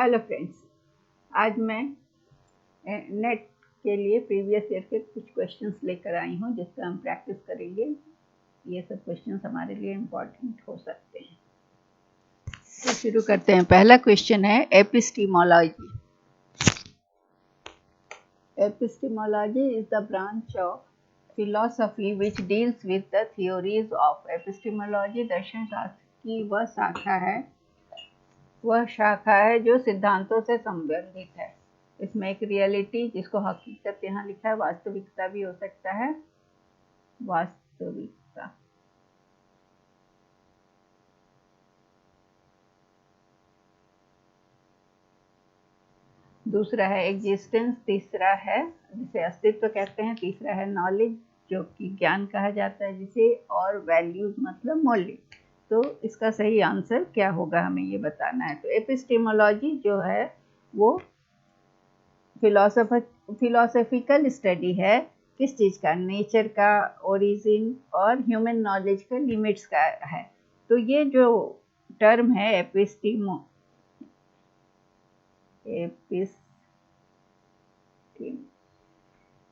Hello friends, आज मैं net के लिए प्रीवियस ईयर के कुछ क्वेश्चंस लेकर आई हूँ जिसका हम प्रैक्टिस करेंगे। ये सब क्वेश्चंस हमारे लिए इम्पोर्टेंट हो सकते हैं। तो शुरू करते हैं। पहला क्वेश्चन है epistemology. Epistemology is the branch of philosophy which deals with the theories of epistemology. दर्शन शास्त्र की वह शाखा है जो सिद्धांतों से संबंधित है। इसमें एक रियलिटी, जिसको हकीकत यहाँ लिखा है, वास्तविकता भी हो सकता है, वास्तविकता। दूसरा है एग्जिस्टेंस, तीसरा है जिसे अस्तित्व कहते हैं, तीसरा है नॉलेज जो कि ज्ञान कहा जाता है जिसे, और वैल्यूज मतलब मूल्य। तो इसका सही आंसर क्या होगा हमें ये बताना है। तो एपिस्टेमोलॉजी जो है वो फिलोसॉफिकल स्टडी है। किस चीज़ का? नेचर का, ओरिजिन और ह्यूमन नॉलेज का, लिमिट्स का है। तो ये जो टर्म है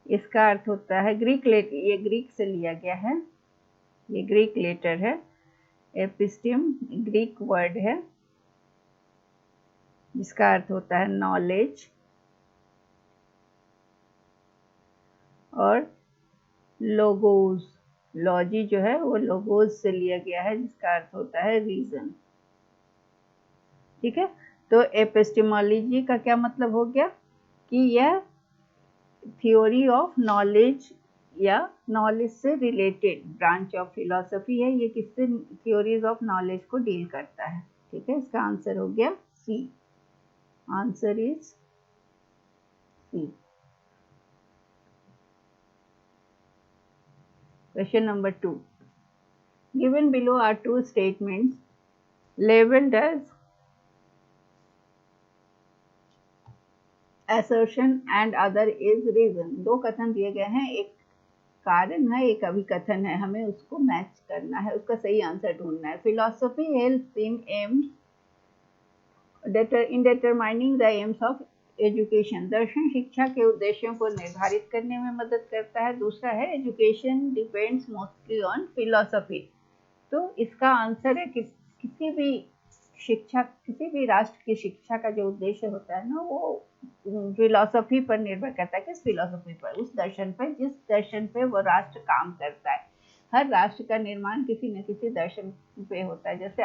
इसका अर्थ होता है ये ग्रीक से लिया गया है, ये ग्रीक लेटर है। एपिस्टीम ग्रीक वर्ड है जिसका अर्थ होता है नॉलेज, और लोगोस, लॉजी जो है वो लोगोस से लिया गया है जिसका अर्थ होता है रीजन। ठीक है, तो एपिस्टेमोलॉजी का क्या मतलब हो गया कि यह थ्योरी ऑफ नॉलेज या नॉलेज से रिलेटेड ब्रांच ऑफ फिलॉसफी है। ये किससे थ्योरीज ऑफ नॉलेज को डील करता है। ठीक है, इसका आंसर हो गया C. Answer is C. Question number 2। Given below are two statements labelled as assertion and other is reason। दो कथन दिए गए हैं, एक कारण है, एक अभिकथन है। हमें उसको मैच करना है, उसका सही आंसर ढूंढना है। Philosophy helps in determining the aims of education. दर्शन शिक्षा के उद्देश्यों को निर्धारित करने में मदद करता है। दूसरा है education depends mostly on philosophy. तो इसका आंसर है कि किसी भी राष्ट्र की शिक्षा का जो उद्देश्य होता है ना, वो फिलॉसफी पर निर्भर करता है। किस फिलॉसफी पर? उस दर्शन पर जिस दर्शन पे वो राष्ट्र काम करता है। हर राष्ट्र का निर्माण किसी न किसी दर्शन पे होता है, जैसे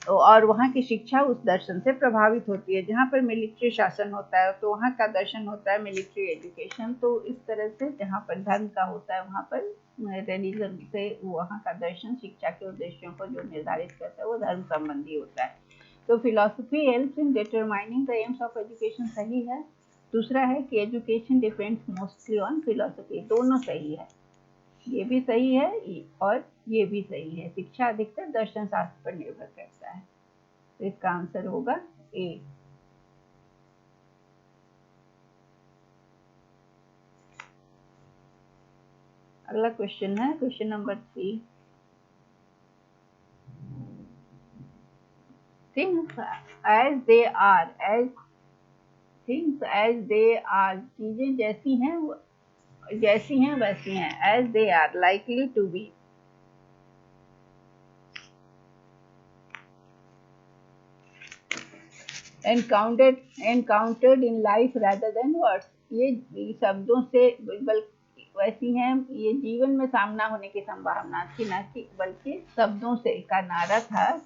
और वहाँ की शिक्षा उस दर्शन से प्रभावित होती है। जहाँ पर मिलिट्री शासन होता है तो वहाँ का दर्शन होता है मिलिट्री एजुकेशन। तो इस तरह से जहाँ पर धर्म का होता है वहाँ पर रिलीजन से वहाँ का दर्शन शिक्षा के उद्देश्यों को जो निर्धारित करता है वो धर्म संबंधी होता है। तो philosophy helps in determining the aims of education सही है। दूसरा है कि education depends mostly on philosophy, दोनों सही है। ये भी सही है और ये भी सही है। शिक्षा अधिकतर दर्शन शास्त्र पर निर्भर करता है। तो इसका आंसर होगा ए। अगला क्वेश्चन है question number 3। Things as they are, चीजें जैसी हैं वैसी हैं। As they are likely to be. Encountered in life rather than words. ये शब्दों से वैसी हैं, ये जीवन में सामना होने की संभावना थी, न कि बल्कि शब्दों से का नारा था।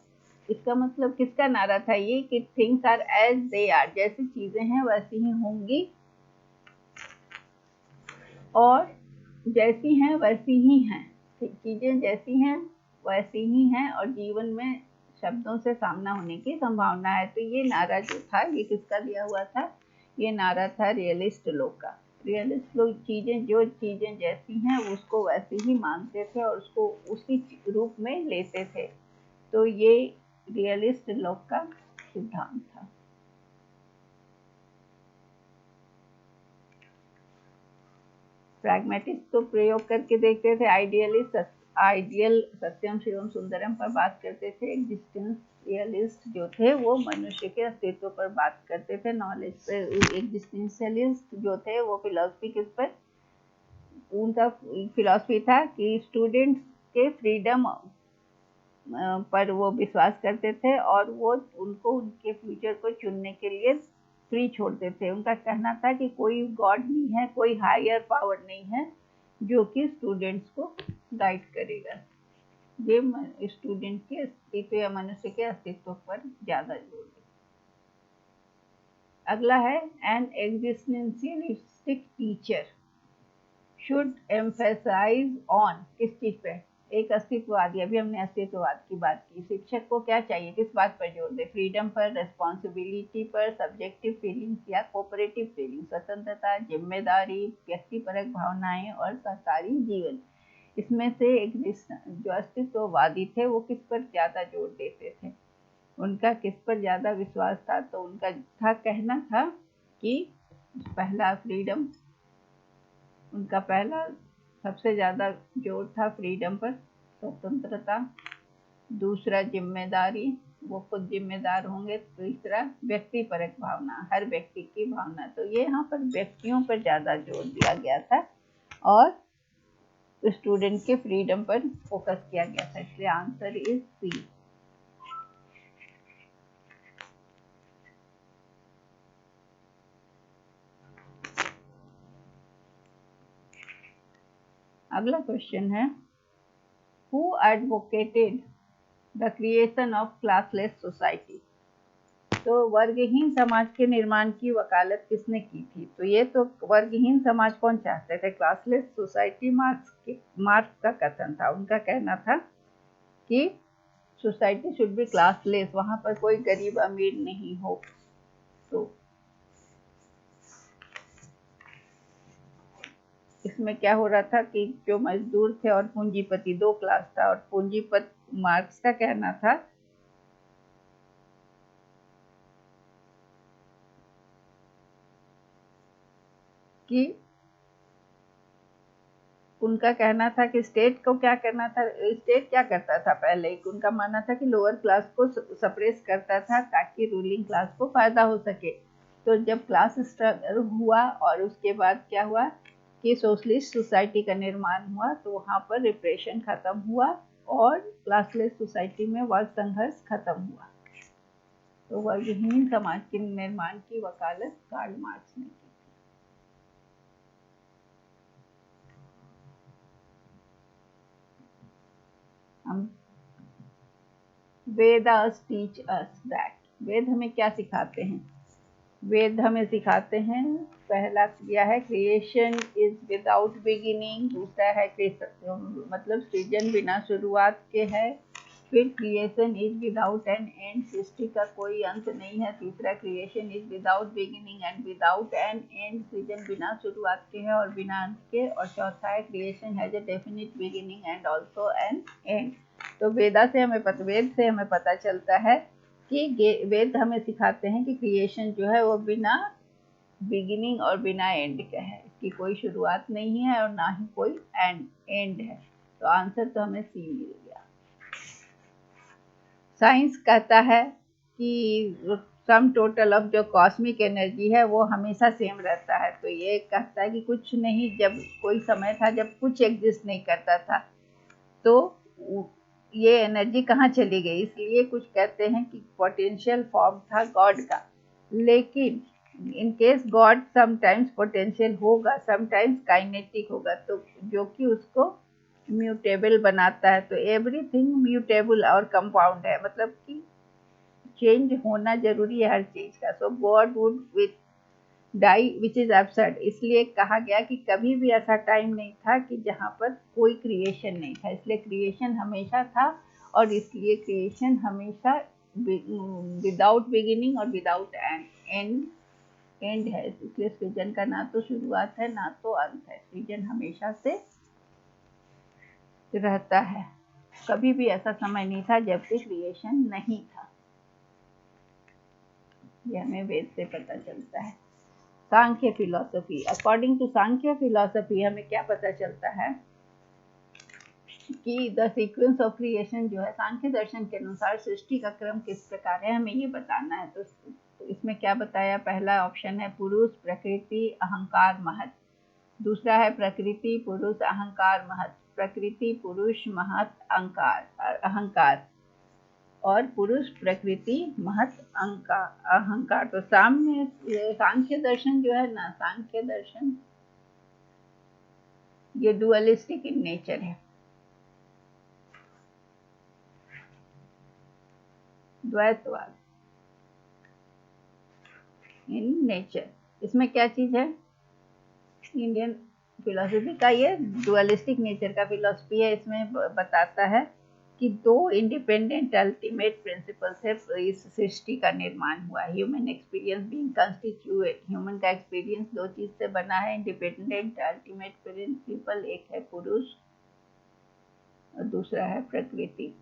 इसका मतलब किसका नारा था ये कि things are as they are, जैसी चीजें हैं वैसी ही होंगी, और जैसी हैं वैसी ही हैं। चीजें जैसी हैं वैसी ही हैं और जीवन में शब्दों से सामना होने की संभावना है। तो ये नारा जो था ये किसका दिया हुआ था? ये नारा था रियलिस्ट लोग का। रियलिस्ट लोग जो चीजें जैसी हैं उसको वैसे ही मानते थे और उसको उसी रूप में लेते थे। तो ये रियलिस्ट लोग का सिद्धांत था। प्रैग्मेटिस्ट तो प्रयोग करके देखते थे। आइडियल सत्यम शिवम सुंदरम पर बात करते थे। एग्जिस्टेंस एग्जिस्टेंशियलिस्ट जो थे वो मनुष्य के अस्तित्व पर बात करते थे, नॉलेज पर। एग्जिस्टेंशियलिस्ट जो थे वो फिलॉसफी किस पर, उनका फिलॉसफी था कि स्टूडेंट्स के फ्रीडम पर वो विश्वास करते थे और वो उनको उनके फ्यूचर को चुनने के लिए फ्री छोड़ते थे। उनका कहना था कि कोई गॉड नहीं है, कोई हायर पावर नहीं है जो कि स्टूडेंट्स को गाइड करेगा। ये स्टूडेंट के अस्तित्व या मनुष्य के अस्तित्व पर ज़्यादा जोर देते। अगला है an existentialistic teacher should emphasise on, किस चीज़ पे, एक अस्तित्ववादी, अभी हमने अस्तित्ववाद की बात की, शिक्षक को क्या चाहिए, किस बात पर जोर दे, फ्रीडम पर, रिस्पॉन्सिबिलिटी पर, सब्जेक्टिव फीलिंग्स या कोऑपरेटिव फीलिंग, स्वतंत्रता, जिम्मेदारी, व्यक्तिपरक भावनाएं और सहकारी जीवन। इसमें से एक जो अस्तित्ववादी थे वो किस पर ज़्यादा जोर देते थे, उनका किस पर ज़्यादा विश्वास था, तो उनका था कहना था कि पहला फ्रीडम, उनका पहला सबसे ज़्यादा जोर था फ्रीडम पर, स्वतंत्रता, दूसरा जिम्मेदारी, वो खुद जिम्मेदार होंगे, तीसरा व्यक्तिपरक भावना, हर व्यक्ति की भावना। तो ये यहाँ पर व्यक्तियों पर ज़्यादा जोर दिया गया था और स्टूडेंट के फ्रीडम पर फोकस किया गया था, इसलिए आंसर इज सी। अगला क्वेश्चन है who advocated the creation of classless society. तो वर्गहीन समाज के निर्माण की वकालत किसने की थी, तो ये तो वर्गहीन समाज कौन चाहते थे, क्लासलेस सोसाइटी, मार्क्स का कथन था। उनका कहना था कि सोसाइटी शुड बी क्लासलेस, वहां पर कोई गरीब अमीर नहीं हो। तो इसमें क्या हो रहा था कि जो मजदूर थे और पूंजीपति, दो क्लास था, और पूंजीपति, मार्क्स का कहना था कि उनका कहना था कि स्टेट को क्या करना था, स्टेट क्या करता था पहले, उनका मानना था कि लोअर क्लास को सप्रेस करता था ताकि रूलिंग क्लास को फायदा हो सके। तो जब क्लास स्ट्रगल हुआ और उसके बाद क्या हुआ कि सोशलिस्ट सोसाइटी का निर्माण हुआ, तो वहाँ पर रिप्रेशन खत्म हुआ और क्लासलेस सोसाइटी में वर्ग संघर्ष खत्म हुआ। तो वर्गहीन समाज के निर्माण की वकालत कार्ल मार्क्स ने की। हम वेदास टीच अस दैट, वेद हमें क्या सिखाते हैं, वेद हमें सिखाते हैं, पहला दिया है क्रिएशन इज विदाउट बिगिनिंग, दूसरा है मतलब सृजन बिना शुरुआत के है, फिर creation is without an end, सृष्टि का कोई अंत नहीं है, तीसरा creation is without beginning and without an end, सृजन बिना शुरुआत के है और बिना अंत के, और चौथा है creation has a definite beginning and also an and. तो वेद से हमें पता चलता है कि वेद हमें सिखाते हैं कि क्रिएशन जो है वो बिना बिगिनिंग और बिना एंड का है, इसकी कोई शुरुआत नहीं है और ना ही कोई एंड है। तो आंसर तो हमें सी मिल गया। साइंस कहता है कि सम टोटल ऑफ जो कॉस्मिक एनर्जी है वो हमेशा सेम रहता है। तो ये कहता है कि कुछ नहीं, जब कोई समय था जब कुछ एग्जिस्ट नहीं करता था, तो ये एनर्जी कहाँ चली गई, इसलिए कुछ कहते हैं कि पोटेंशियल फॉर्म था गॉड का। लेकिन in case God sometimes potential होगा, समटाइम्स काइनेटिक होगा, तो जो कि उसको म्यूटेबल बनाता है। तो एवरीथिंग म्यूटेबल और कंपाउंड है, मतलब कि चेंज होना जरूरी है हर चीज का। So God would with die which is absurd, इसलिए कहा गया कि कभी भी ऐसा टाइम नहीं था कि जहाँ पर कोई क्रिएशन नहीं था, इसलिए क्रिएशन हमेशा था और इसलिए क्रिएशन हमेशा विदाउट बिगिनिंग और विदाउट एंड है। इसलिए सृजन का ना तो शुरुआत है ना तो अंत है, सृजन हमेशा से रहता है, कभी भी ऐसा समय नहीं था जबकि क्रिएशन नहीं था। यह हमें वेद से पता चलता है। Sankhya philosophy, according to Sankhya philosophy हमें क्या पता चलता है कि द सीक्वेंस ऑफ क्रिएशन जो है सांख्य दर्शन के अनुसार सृष्टि का क्रम किस प्रकार है, हमें ये बताना है। तो इसमें क्या बताया, पहला ऑप्शन है पुरुष प्रकृति अहंकार महत, दूसरा है प्रकृति पुरुष अहंकार महत, प्रकृति पुरुष महत अहंकार, और पुरुष प्रकृति महत अहंकार। तो सामने सांख्य दर्शन जो है ना, सांख्य दर्शन ये डुअलिस्टिक इन नेचर है, द्वैतवाद इन नेचर। इसमें क्या चीज है, इंडियन फिलोसफी का ये डुअलिस्टिक नेचर का फिलोसफी है। इसमें बताता है कि दो इंडिपेंडेंट अल्टीमेट प्रिंसिपल से इस सृष्टि का निर्माण हुआ। ह्यूमन एक्सपीरियंस बीइंग कंस्टिट्यूएट, ह्यूमन का एक्सपीरियंस दो चीज से बना है, इंडिपेंडेंट अल्टीमेट प्रिंसिपल, एक है पुरुष और दूसरा है प्रकृति।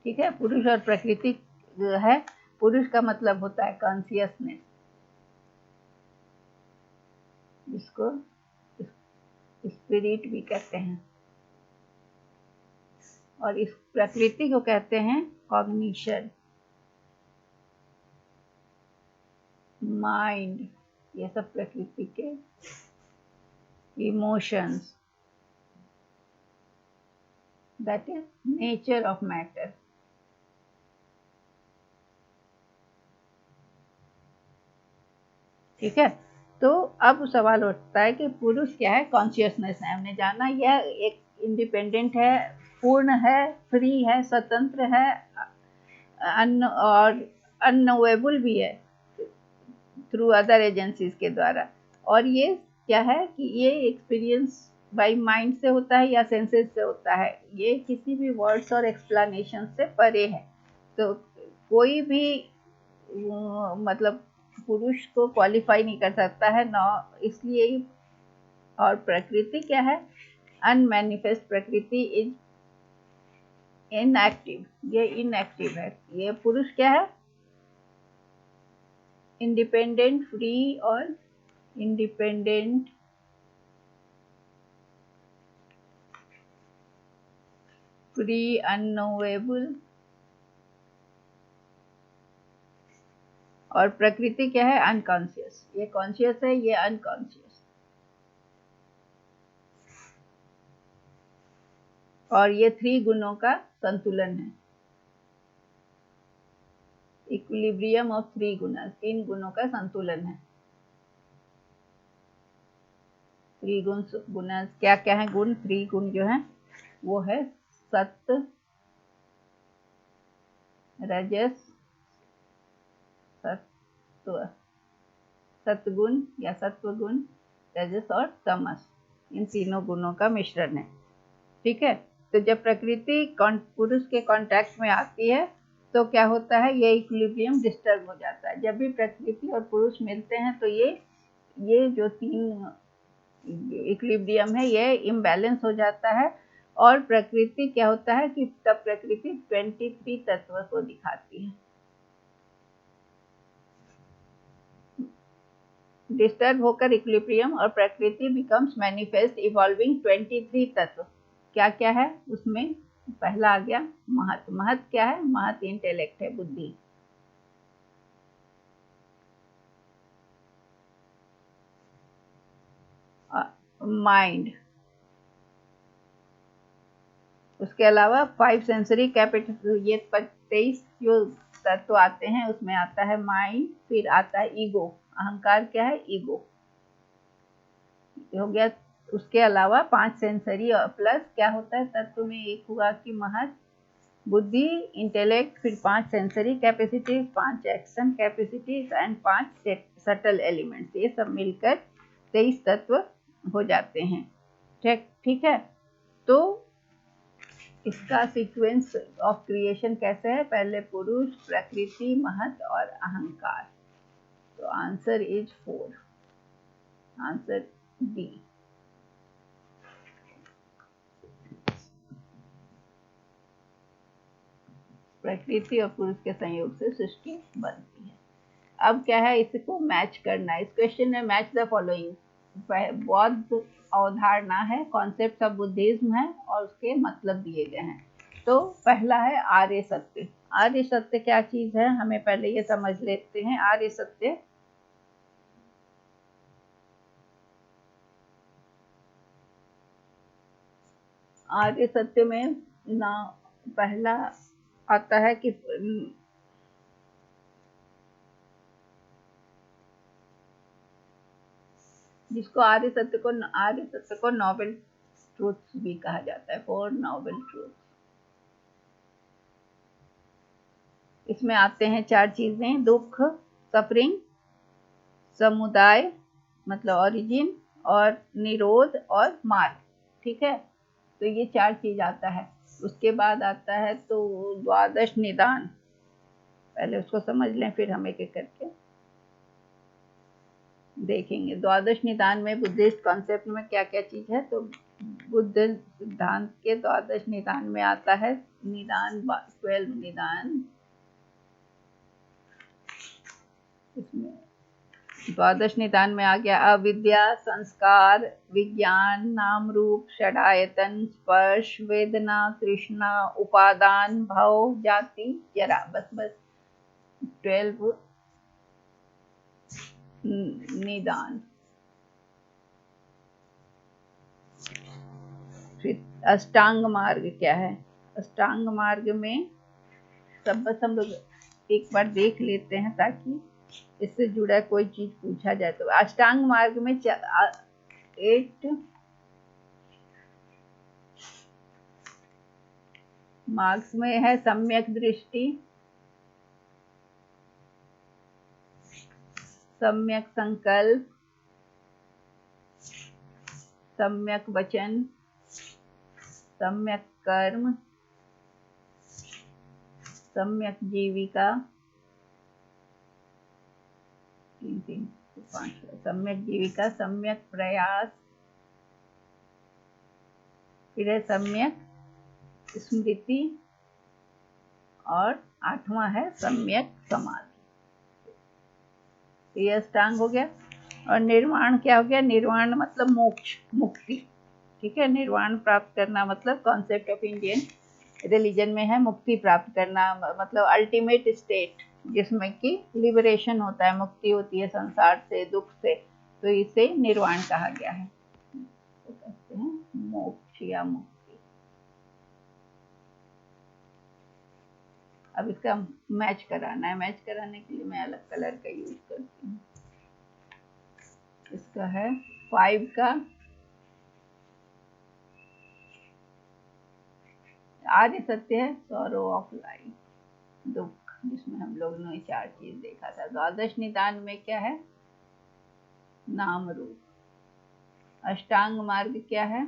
ठीक है, पुरुष और प्रकृति है। पुरुष का मतलब होता है कॉन्शियसनेस, जिसको स्पिरिट भी कहते हैं, और इस प्रकृति को कहते हैं कॉग्निशन, माइंड, ये सब प्रकृति के emotions, that is nature of matter. ठीक है, तो अब सवाल उठता है कि पुरुष क्या है, कॉन्शियसनेस है, हमने जाना यह एक इंडिपेंडेंट है, पूर्ण है, फ्री है, स्वतंत्र है, और अननोएबल भी है थ्रू अदर एजेंसीज के द्वारा। और ये क्या है कि ये एक्सपीरियंस बाय माइंड से होता है या सेंसेस से होता है, ये किसी भी वर्ड्स और एक्सप्लेनेशन से परे है। तो कोई भी मतलब पुरुष को क्वालिफाई नहीं कर सकता है ना, इसलिए। और प्रकृति क्या है, अनमैनिफेस्ट प्रकृति इज इनएक्टिव, ये इनएक्टिव है। ये पुरुष क्या है, इंडिपेंडेंट, फ्री और इंडिपेंडेंट, फ्री, अननोएबल, और प्रकृति क्या है, अनकॉन्शियस। ये कॉन्शियस है, ये अनकॉन्शियस। और ये 3 गुणों का संतुलन है, इक्विलिब्रियम ऑफ 3 गुणस, 3 गुणों का संतुलन है। 3 गुण क्या क्या है गुण, 3 गुण जो है वो है सत्व, रजस, सत्गुण या सत्वगुण, रजस और तमस, इन तीनों गुणों का मिश्रण है। ठीक है, तो जब प्रकृति पुरुष के कांटेक्ट में आती है तो क्या होता है, ये इक्विलिब्रियम डिस्टर्ब हो जाता है। जब भी प्रकृति और पुरुष मिलते हैं तो ये जो 3 इक्विलिब्रियम है ये इम्बैलेंस हो जाता है, और प्रकृति क्या होता है कि तब प्रकृति 23 तत्व को दिखाती है। डिस्टर्ब होकर इक्विलिब्रियम और प्रकृति बिकम्स मैनिफेस्ट इवॉल्विंग 23 तत्व। क्या क्या है उसमें, पहला आ गया महत। महत क्या है, महत इंटेलेक्ट है, बुद्धि। माइंड, उसके अलावा 5 सेंसरी कैपेसिटी, ये 23 जो तत्व आते हैं उसमें आता है माइंड, फिर आता है ईगो, अहंकार क्या है, ईगो हो गया। उसके अलावा 5 सेंसरी और प्लस क्या होता है तत्व में, एक हुआ कि महत, बुद्धि, इंटेलेक्ट, फिर 5 sensory capacities, 5 action capacities and 5 subtle elements, ये सब मिलकर 23 तत्व हो जाते हैं। ठीक है, तो इसका सीक्वेंस ऑफ क्रिएशन कैसे है, पहले पुरुष, प्रकृति, महत और अहंकार। तो आंसर इज 4, आंसर डी। प्रकृति और पुरुष के संयोग से सृष्टि बनती है। अब क्या है, इसको मैच करना है। इस क्वेश्चन में मैच द फॉलोइंग, बौद्ध अवधारणा है, कॉन्सेप्ट ऑफ बुद्धिज्म है और उसके मतलब दिए गए हैं। तो पहला है आर्य सत्य। आर्य सत्य क्या चीज है, हमें पहले ये समझ लेते हैं। आर्य सत्य आर्य सत्य में ना पहला आता है कि जिसको आर्य सत्य को नोबेल ट्रूथ्स भी कहा जाता है, 4 नोबेल ट्रूथ। इसमें आते हैं 4 चीजें, दुख, सफरिंग, समुदाय मतलब ओरिजिन, और निरोध और मार्ग। ठीक है, तो ये 4 चीज आता है। उसके बाद आता है तो द्वादश निदान, पहले उसको समझ लें फिर हम एक एक करके देखेंगे। द्वादश निदान में बुद्धिस्ट कॉन्सेप्ट में क्या क्या चीज है, तो बुद्ध सिद्धांत के द्वादश निदान में आता है निदान 12 निदान। इसमें द्वादश निदान में आ गया अविद्या, संस्कार, विज्ञान, नाम रूप, षडायतन, स्पर्श, वेदना, तृष्णा, उपादान, भव, जाति, जरा। बस 12 निदान। फिर अष्टांग मार्ग क्या है, अष्टांग मार्ग में सब बस हम लोग एक बार देख लेते हैं ताकि इससे जुड़ा कोई चीज पूछा जाए। तो अष्टांग मार्ग में 8 मार्क्स में है सम्यक दृष्टि, सम्यक संकल्प, सम्यक वचन, सम्यक कर्म, सम्यक जीविका, 5 सम्यक जीविका, सम्यक प्रयास, फिर है सम्यक स्मृति, और 8वां है सम्यक समाधि। ये अष्टांग हो गया। और निर्वाण क्या हो गया, निर्वाण मतलब मोक्ष, मुक्ति। ठीक है, निर्वाण प्राप्त करना मतलब कॉन्सेप्ट ऑफ इंडियन रिलीजन में है मुक्ति प्राप्त करना, मतलब अल्टीमेट स्टेट जिसमें कि लिबरेशन होता है, मुक्ति होती है संसार से, दुख से। तो इसे निर्वाण कहा गया है, तो कहते हैं मोक्ष या मुक्ति। अब इसका मैच कराना है, मैच कराने के लिए मैं अलग कलर का यूज करती हूँ। इसका है 5 का आर्य सत्य है सॉरो ऑफ लाइफ, दुख, जिसमें हम लोग ने 4 चीज देखा था। द्वादश निदान में क्या है, नाम रूप। अष्टांग मार्ग क्या है,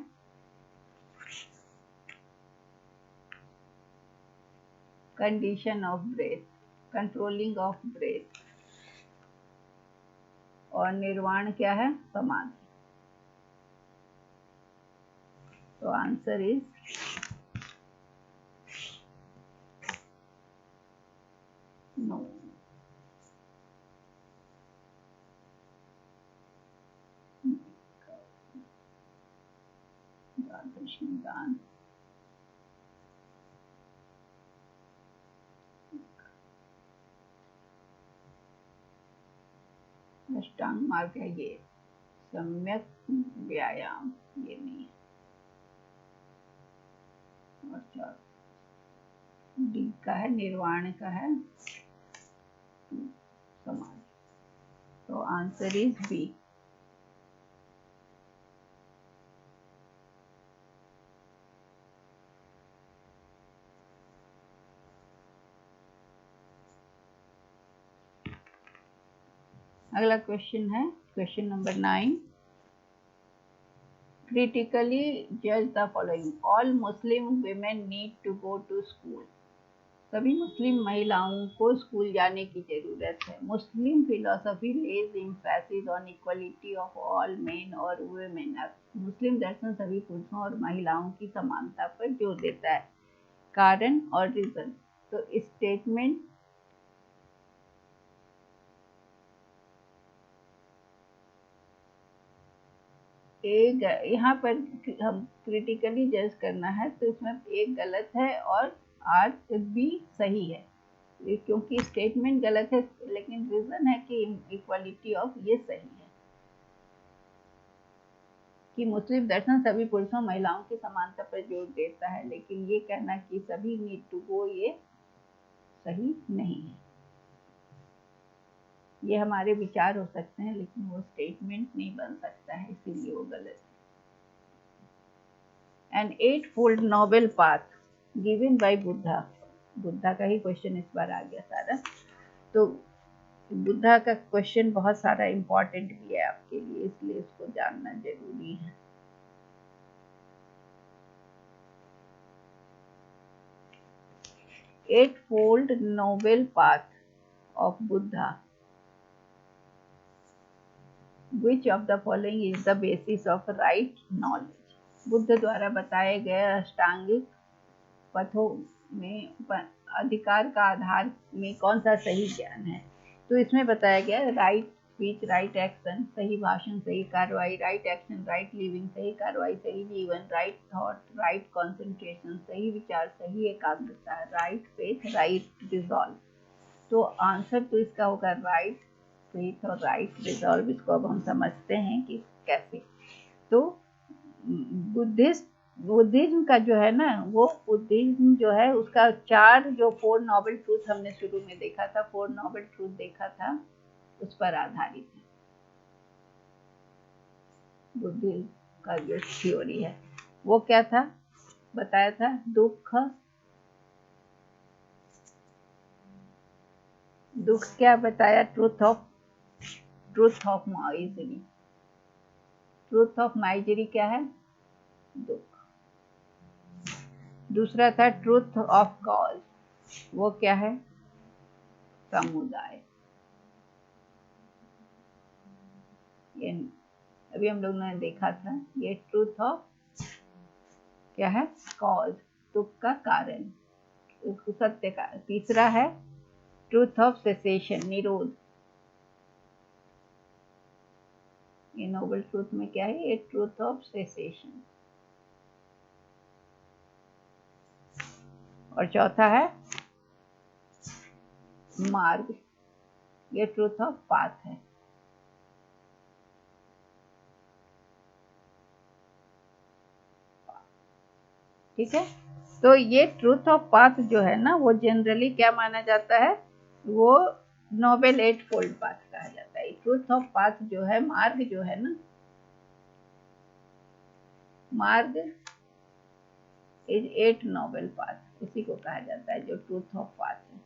condition of breath, controlling of breath. और निर्वाण क्या है, समाधि। तो आंसर इज नो। द्वादश निदान अष्टांग मार्ग है ये, सम्यक व्यायाम ये नहीं है। और डी का है निर्वाण का है समाधि। तो आंसर इज बी। अगला क्वेश्चन है question number 9। critically judge the following, all Muslim women need to go to school। सभी मुस्लिम महिलाओं को स्कूल जाने की जरूरत है। Muslim philosophy lays emphasis on equality of all men और वुमेन। मुस्लिम दर्शन सभी पुरुषों और महिलाओं की समानता पर जोर देता है। कारण और रीजन, तो स्टेटमेंट यहाँ पर हम क्रिटिकली जज करना है तो इसमें एक गलत है और आर बी सही है, क्योंकि स्टेटमेंट गलत है लेकिन रीजन है कि इक्वालिटी ऑफ ये सही है कि मुस्लिम दर्शन सभी पुरुषों महिलाओं की समानता पर जोर देता है, लेकिन ये कहना कि सभी नीड टू गो ये सही नहीं है। ये हमारे विचार हो सकते हैं लेकिन वो स्टेटमेंट नहीं बन सकता है, इसीलिए वो गलत है। An 8-fold noble path given by Buddha, Buddha का ही क्वेश्चन इस बार आ गया सारा, तो बुद्धा का क्वेश्चन बहुत सारा इम्पोर्टेंट भी है आपके लिए, इसलिए इसको जानना जरूरी है। Eightfold noble path of Buddha. Which of the following is the basis of right knowledge? Buddha द्वारा बताए गए अष्टांगिक पथों में अधिकार का आधार में कौन सा सही ज्ञान है? तो इसमें बताया गया राइट स्पीच, राइट एक्शन, सही भाषण, सही कार्रवाई, राइट एक्शन, राइट लिविंग, सही कार्रवाई, सही जीवन, राइट थॉट, राइट कंसंट्रेशन, सही विचार, सही एकाग्रता, राइट फेथ, राइट रिजॉल्व। तो आंसर तो इसका होगा राइट फेथ और राइट रिजॉल्व। इसको अब हम समझते हैं कि कैसे। तो बुद्धिज्म का जो है ना, वो बुद्धिज्म जो है उसका जो 4 नोबल ट्रूथ हमने शुरू में देखा था, 4 नोबल ट्रूथ देखा था, उस पर आधारित है बुद्धिज्म का जो थ्योरी है। वो क्या था बताया था? दुख क्या बताया? Truth of misery. Truth of misery क्या है? दुख। दूसरा था ट्रूथ ऑफ कॉज, वो क्या है? समुदाय। ये अभी हम लोग ने देखा था, ये ट्रूथ ऑफ क्या है? कॉज, दुख का कारण, उसको सत्य का। तीसरा है ट्रूथ ऑफ सेसेशन, निरोध। ये नोबल ट्रूथ में क्या है? ये ट्रूथ ऑफ सेसेशन। और चौथा है मार्ग, ये ट्रूथ ऑफ पाथ है। ठीक है, तो ये ट्रूथ ऑफ पाथ जो है ना, वो जनरली क्या माना जाता है? वो नोबेल 8-fold पाथ कहा जाता है। ट्रूथ ऑफ पाथ जो है, मार्ग जो है ना, मार्ग इज 8 नोबेल पाथ, उसी को कहा जाता है जो ट्रूथ ऑफ पाथ है।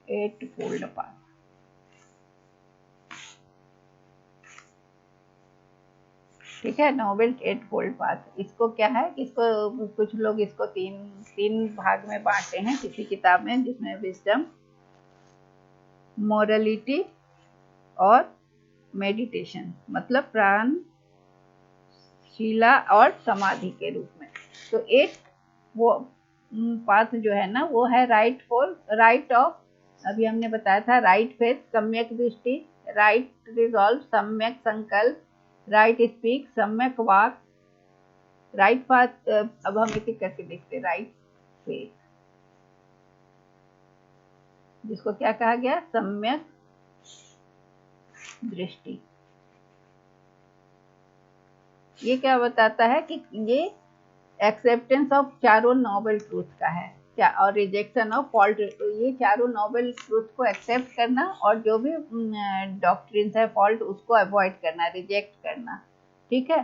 8-fold path. ठीक है, नोबेल 8-fold पाथ। इसको क्या है, इसको कुछ लोग इसको तीन भाग में बांटते हैं किसी किताब में, जिसमें विजडम, मोरलिटी और मेडिटेशन, मतलब प्राण, शीला और समाधि के रूप में। तो एक वो पाथ जो है ना, वो है राइट ऑफ, अभी हमने बताया था, राइट फेथ, सम्यक दृष्टि, राइट रिजॉल्व, सम्यक संकल्प, राइट स्पीक, सम्यक वाक, राइट पाथ। अब हम एक एक करके देखते। राइट फेथ, जिसको क्या कहा गया? सम्यक दृष्टि। ये क्या बताता है कि ये एक्सेप्टेंस ऑफ चारों नोबल ट्रूथ का है, और रिजेक्शन ऑफ फॉल्ट। ये चारों नोबल ट्रूथ को एक्सेप्ट करना और जो भी डॉक्ट्रिन्स है फॉल्ट, उसको अवॉइड करना, रिजेक्ट करना। ठीक है,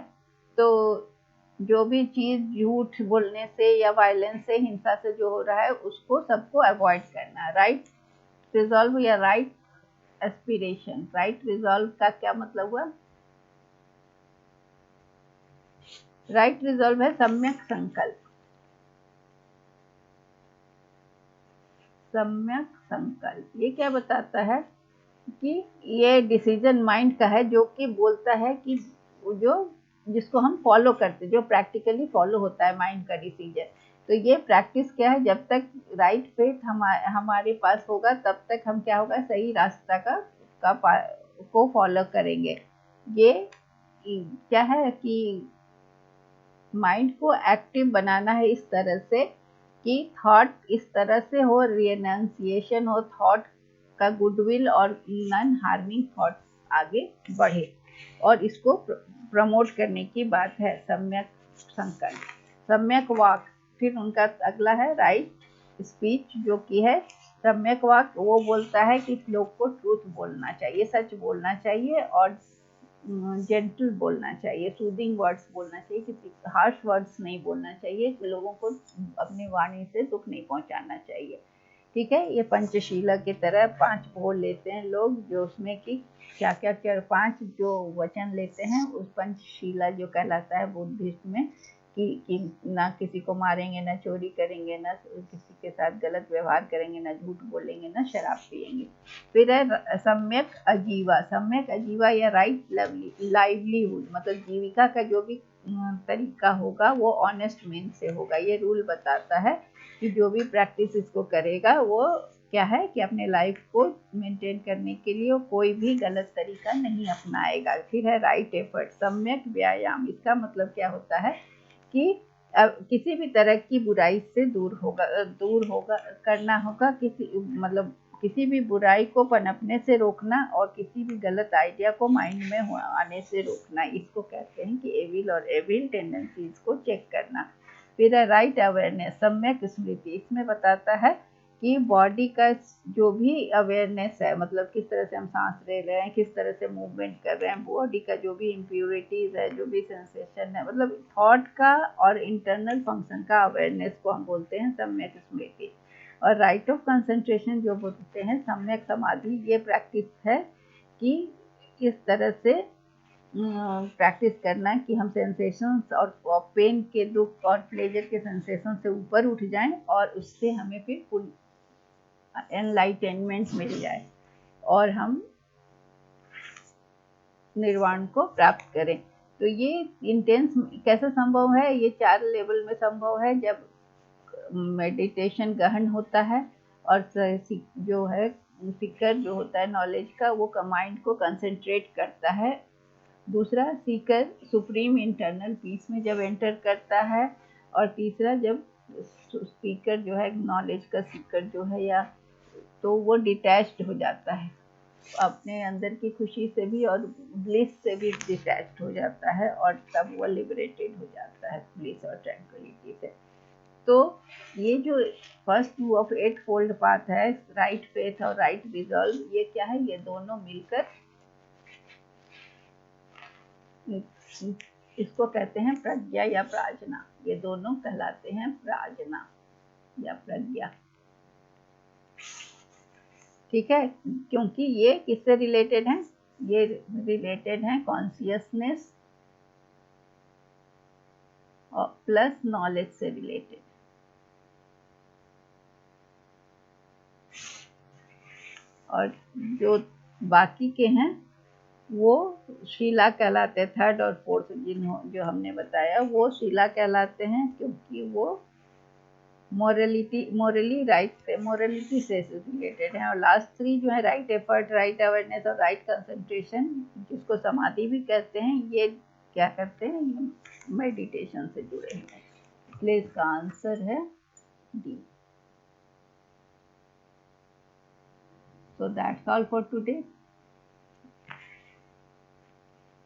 तो जो भी चीज झूठ बोलने से या वायलेंस से, हिंसा से जो हो रहा है, उसको सबको अवॉइड करना। राइट रिजॉल्व या राइट एस्पिरेशन। राइट रिजॉल्व का क्या मतलब हुआ? राइट रिजॉल्व है सम्यक संकल्प। सम्यक संकल्प ये क्या बताता है? कि ये डिसीजन माइंड का है, जो कि बोलता है कि जिसको हम फॉलो करते, जो प्रैक्टिकली फॉलो होता है माइंड का डिसीजन। तो ये प्रैक्टिस क्या है? जब तक राइट फेथ हमारे पास होगा, तब तक हम क्या होगा? सही रास्ता का को फॉलो करेंगे। ये क्या है कि माइंड को एक्टिव बनाना है इस तरह से कि थॉट इस तरह से हो, रियनाउंसिएशन हो थॉट का, गुडविल और नॉन हार्मिंग थॉट आगे बढ़े, और इसको प्रमोट करने की बात है। सम्यक संकल्प, सम्यक वाक, फिर उनका अगला है राइट स्पीच, जो कि है सम्यक वाक। वो बोलता है कि लोग को ट्रूथ बोलना चाहिए, सच बोलना चाहिए, और जेंटल बोलना चाहिए, सूदिंग वर्ड्स बोलना चाहिए, किसी हार्श वर्ड्स नहीं बोलना चाहिए, लोगों को अपनी वाणी से दुख नहीं पहुंचाना चाहिए। ठीक है, ये पंचशीला की तरह 5 बोल लेते हैं लोग, जो उसमें कि क्या क्या क्या 5 जो वचन लेते हैं, उस पंचशीला जो कहलाता है बुद्धिस्ट में कि ना किसी को मारेंगे, ना चोरी करेंगे, ना किसी के साथ गलत व्यवहार करेंगे, ना झूठ बोलेंगे, ना शराब पिएंगे। फिर है सम्यक अजीवा, सम्यक अजीवा या राइट लाइवलीहुड, मतलब जीविका का जो भी तरीका होगा वो ऑनेस्ट मीन से होगा। ये रूल बताता है कि जो भी प्रैक्टिस इसको करेगा वो क्या है कि अपने लाइफ को मेंटेन करने के लिए कोई भी गलत तरीका नहीं अपनाएगा। फिर है राइट एफर्ट, सम्यक व्यायाम, इसका मतलब क्या होता है कि किसी भी तरह की बुराई से दूर होगा करना होगा, किसी भी बुराई को पनपने से रोकना, और किसी भी गलत आइडिया को माइंड में आने से रोकना। इसको कहते हैं कि एविल और एविल टेंडेंसीज को चेक करना। फिर है राइट अवेयरनेस, सम्यक स्मृति, इसमें बताता है कि बॉडी का जो भी अवेयरनेस है, मतलब किस तरह से हम सांस ले रहे हैं, किस तरह से मूवमेंट कर रहे हैं, बॉडी का जो भी इम्प्योरिटीज है, जो भी सेंसेशन है, मतलब थॉट का और इंटरनल फंक्शन का अवेयरनेस को हम बोलते हैं सम्यक स्मृति। और राइट ऑफ कंसंट्रेशन जो बोलते हैं सम्यक समाधि, ये प्रैक्टिस है कि इस तरह से प्रैक्टिस करना कि हम सेंसेशंस और पेन के, दुख और प्लेजर के सेंसेशन से ऊपर उठ जाएं, और उससे हमें फिर फुल एनलाइटेनमेंट मिल जाए और हम निर्वाण को प्राप्त करें। तो ये इंटेंस कैसे संभव है? ये 4 लेवल में संभव है। जब मेडिटेशन गहन होता है और जो है सीकर जो होता है नॉलेज का, वो माइंड को कंसंट्रेट करता है। दूसरा, सीकर सुप्रीम इंटरनल पीस में जब एंटर करता है। और तीसरा, जब स्पीकर जो है नॉलेज का सीकर जो है, या तो वो डिटैच्ड हो जाता है, अपने अंदर की खुशी से भी और ब्लिस से भी डिटैच्ड हो जाता है, और तब वो लिबरेटेड हो जाता है ब्लिस और ट्रैंक्विलिटी से। तो ये जो फर्स्ट 2 ऑफ 8 फोल्ड पाथ है, राइट फेथ और राइट रिजॉल्व, ये क्या है? ये दोनों मिलकर इसको कहते हैं प्रज्ञा या प्राजना। ये दोनों कहलाते हैं प्राजना या प्रज्ञा। ठीक है, क्योंकि ये किससे रिलेटेड है? ये रिलेटेड है कॉन्शियसनेस और प्लस नॉलेज से रिलेटेड। और जो बाकी के हैं वो शीला कहलाते हैं। थर्ड और फोर्थ जो हमने बताया वो शीला कहलाते हैं, क्योंकि वो मोरली से रिलेटेड है। और लास्ट 3 जो है राइट एफर्ट, राइट अवेयरनेस और राइट कंसंट्रेशन, जिसको समाधि भी कहते हैं, ये क्या करते हैं? ये मेडिटेशन से जुड़े हैं। इसलिए इसका आंसर है D. So that's all for today.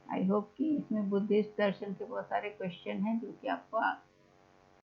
I hope कि इसमें बुद्धिस्ट दर्शन के बहुत सारे क्वेश्चन हैं जो कि आपको